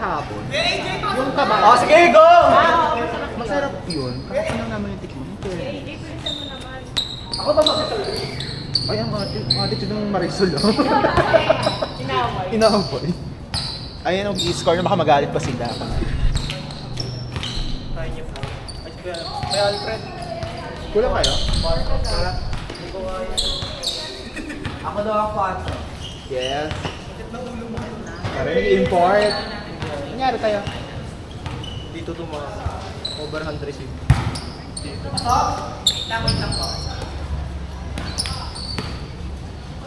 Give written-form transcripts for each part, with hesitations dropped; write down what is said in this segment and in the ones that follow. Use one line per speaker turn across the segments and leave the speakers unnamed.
kahapon. Yung kaba.
Oh, sige, go!
Masarap yun. Kahapon lang naman yung tikman.
Ako ba makita?
Ay, ang attitude ng Marisol.
Inaway.
Inaampoy. Ayan ang i-score na baka magalit pa sila.
Try niyo po. May Alfred.
Kulang kayo?
Ako daw ang 4.
Yes. Para nag-import. Nangyari tayo?
Dito tumakas.
Overhand receive.
Lang po.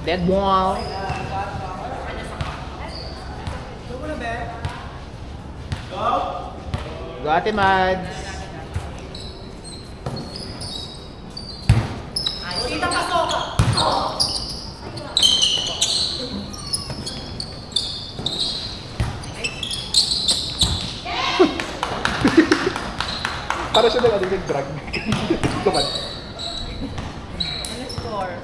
Dead ball. Go Ate Mads.
Dito pasok ka.
Para siya nag-drag. Come on.
Ano score?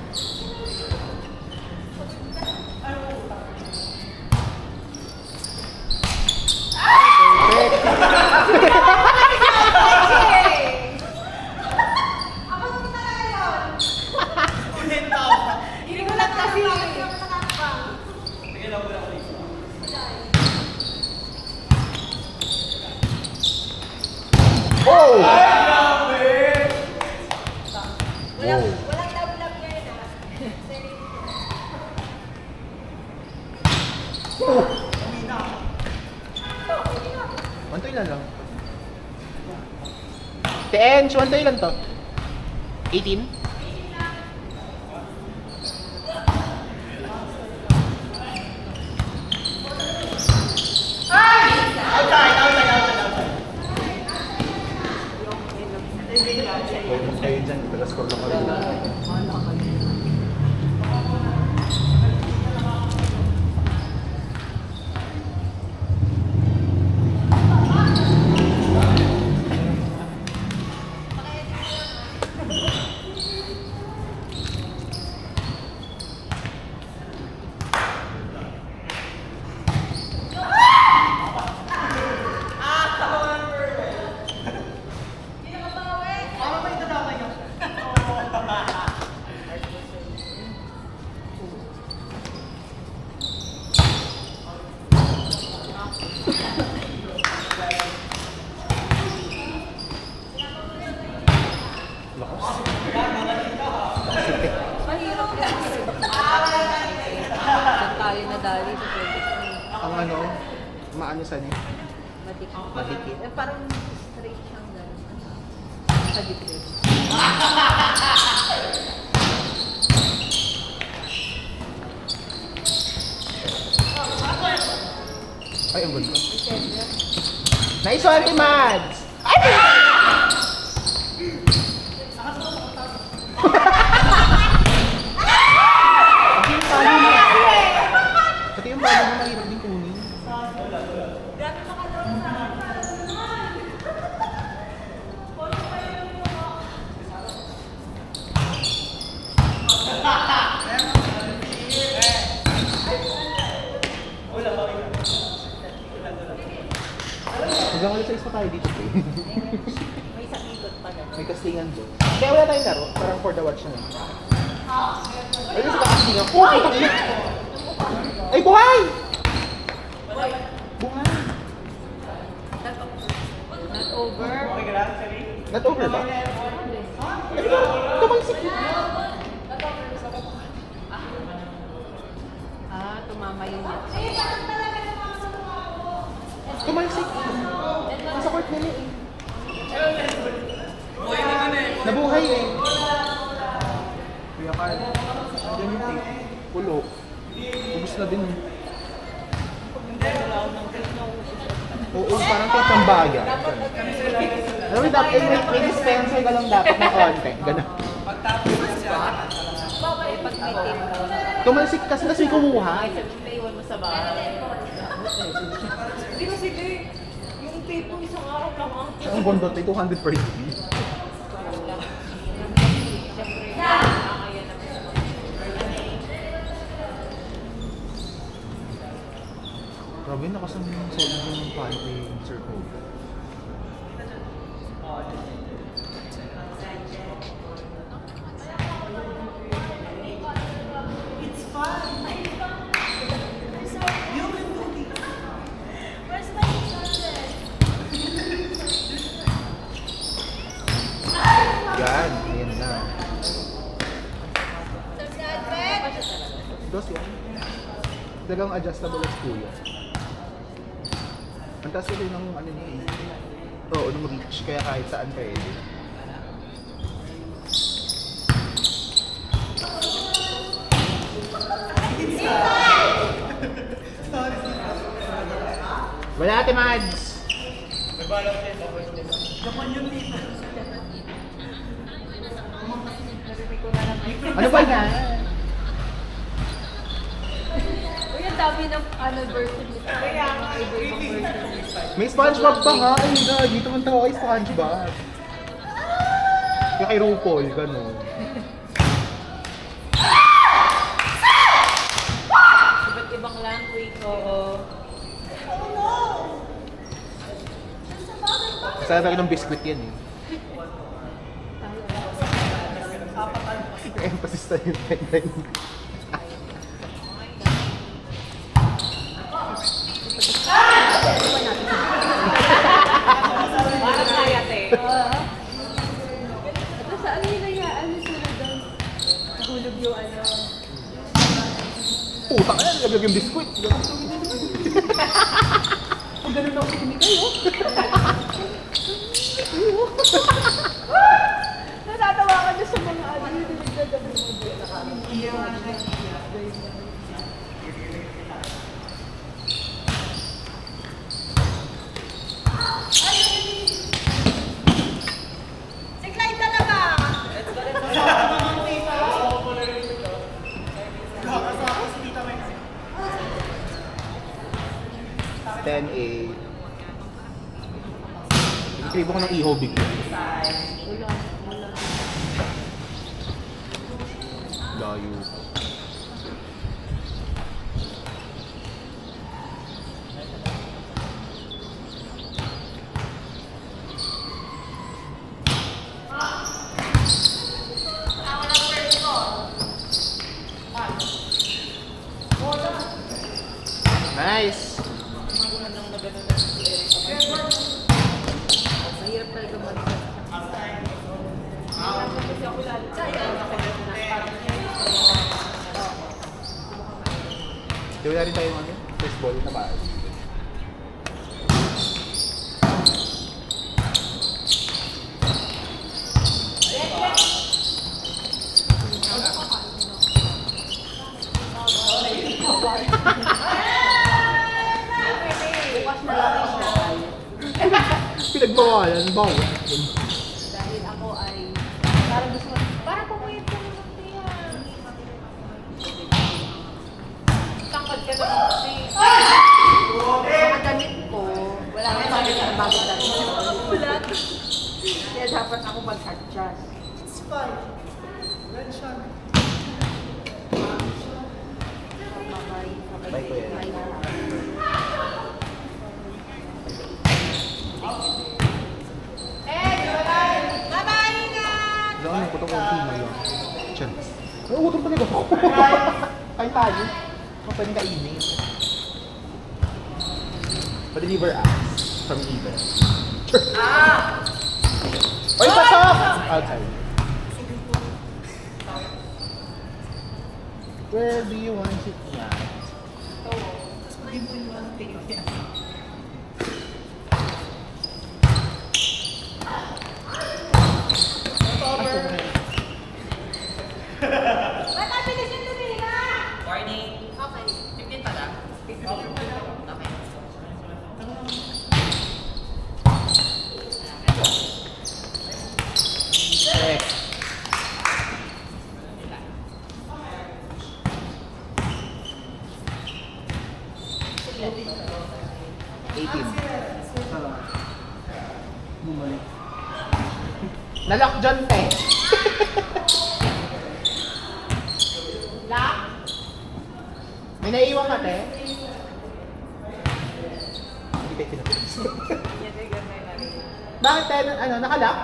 Hindi ko lang kasi.
Oh!
Walang double-up yan ah.
One ilan lang? Tench, one ilan to? 18? Kayo dyan, taga-score lang kayo.
Mahirap yan. Saan tayo nadali sa 23?
Ang ano, maano sa niya?
Madikit.
Madikit.
Eh, parang straight siyang gano'n. Sa dikit.
Ay, ang ganda. Nice one, Ate Mads! Ay! Pati yung palo mo mahirap din kunin. Hanggang ulit sa isa tayo dito.
May isang ikot pa na.
May kastingan doon. Kaya wala tayong laro, parang for the watch na lang. Ayun sa kastingan. Oh, putang ina! Ay, buhay! Buhay!
Not over.
Not over ba? Ito, tumangsik yun.
Ah, tumama yung net.
Tumangsik. Nasa court nila eh. Nabuhay eh. Kuya Carl, andyan yung tape. Pulo. Ubus na din eh. Oo, parang kay Kambaga. Alam mo, dapat may dispenser ka lang dapat ng konti. Ganun.
Eh, pag may tape ka.
Tumalsik kasi may kumuha.
Ay, sabihin na iwan mo sa bahay. Hindi kasi yung tape mo isang araw lang ang
Ang bondot ay 200 per day. Grabe Uy, nakasama yung solid yung pare kay Sir Kobe.
It's fun. You can do it. Where's my sunset?
Yan, ayan na.
Sunset?
Dos yan. Dagang adjustable as kuya. Ang taas ulit ng ano niya eh. Oo, nung reach. Kaya kahit saan pwede. Wala ate Mads! Ano ba yan?
Uy, ang dami ng anniversary. Kaya nga, iba-ibang version.
May SpongeBob pa nga. Ay na, dito man tayo kay SpongeBob. Yung kay RuPaul, gano'n.
Iba't ibang language. Oo.
Kasama tayo ng biscuit yan eh. Yung emphasis tayo yung timeline.
Parang kaya, te.
Ito sa ano yung nayaan ni sila doon? Nahulog yung ano.
Puta ka yan, laglag yung biscuit.
Kung ganun ako hindi kayo. Natatawa ka na sa mga ano yung nagdadami mo doon.
Si Clyde talaga!
10A. Ikrib ko ng iho bigla.
Wala.
Layo. Nice!
Mahirap talaga mag-
Di wala rin tayo ano? First ball na ba?
Bukas na lang siya.
Pinagbawalan, bawal.
Dahil ako ay parang gusto ko, parang pumuyit ko ng tiyan.
Tangkad ka naman kasi.
Mga damit ko, wala nang sabi sa bagong damit ko.
Wala.
Kaya dapat ako mag-adjust.
It's fun. Red shot.
Bye ko yan.
Bye-bye, ingat!
Lang yung puto ko ang tina lang. Tiyan. Ay, utong talaga ako. Ay, tayo. Kung pwedeng kainin. Pa-deliver us from Eden. Oy, pasok! Outside. Where do you want it at?
Ba't ang bilis yung tumira?
Morning.
Okay.
15 pala. Okay.
Next. Nalock dyan, te.
Lock?
May naiiwan ka, te? hindi kayo pinapilis.
Yan ay ganda yung narinig.
Bakit tayo, ano, nakalock?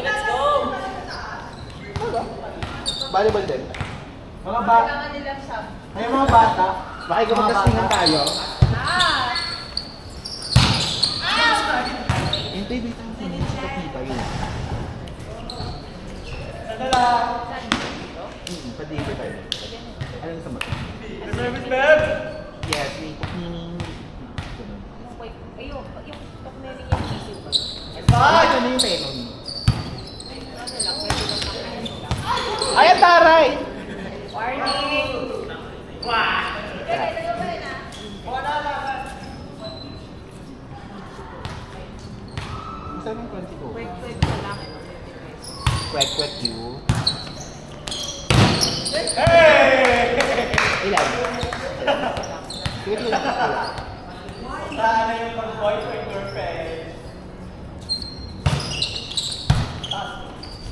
Let's go!
Volleyball din. Mga bata.
Kailangan nilang sub.
Ay, mga bata. Bakit gumagkastingan tayo?
Ah!
Hintay ba tayo sa mga kapita yun? Pa-deliver tayo. Anong sa mata?
Service, babe!
Yes, may kukining.
Ayun, yung tukneri yung sisiw ba yun?
Ah, ano yung meron?
Ano lang, pwede lang makain lang.
Ay, ang taray!
Warning!
Saan yung 22?
Quick na lang.
Kwek you.
Hey!
Ilan? Sige, sige lang.
Sana yung pag-boyfriend girlfriend.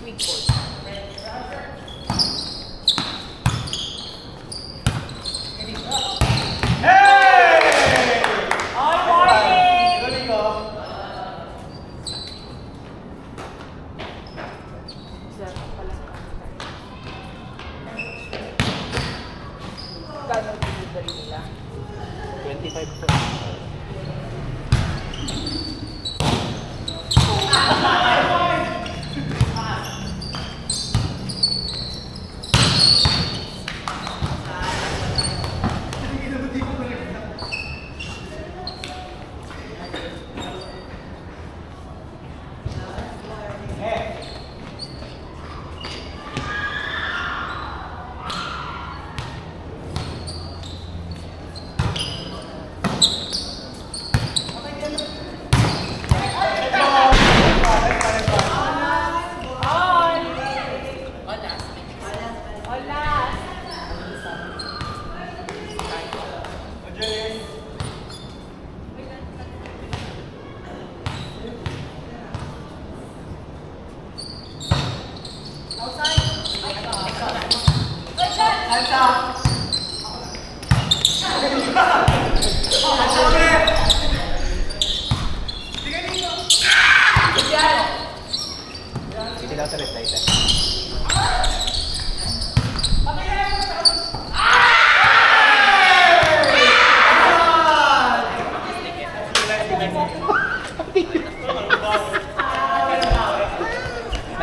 Sweet boy.
Hey!
All warning!
Galing ko.
Sarap pala sa Gano'n delivery nila?
25 po.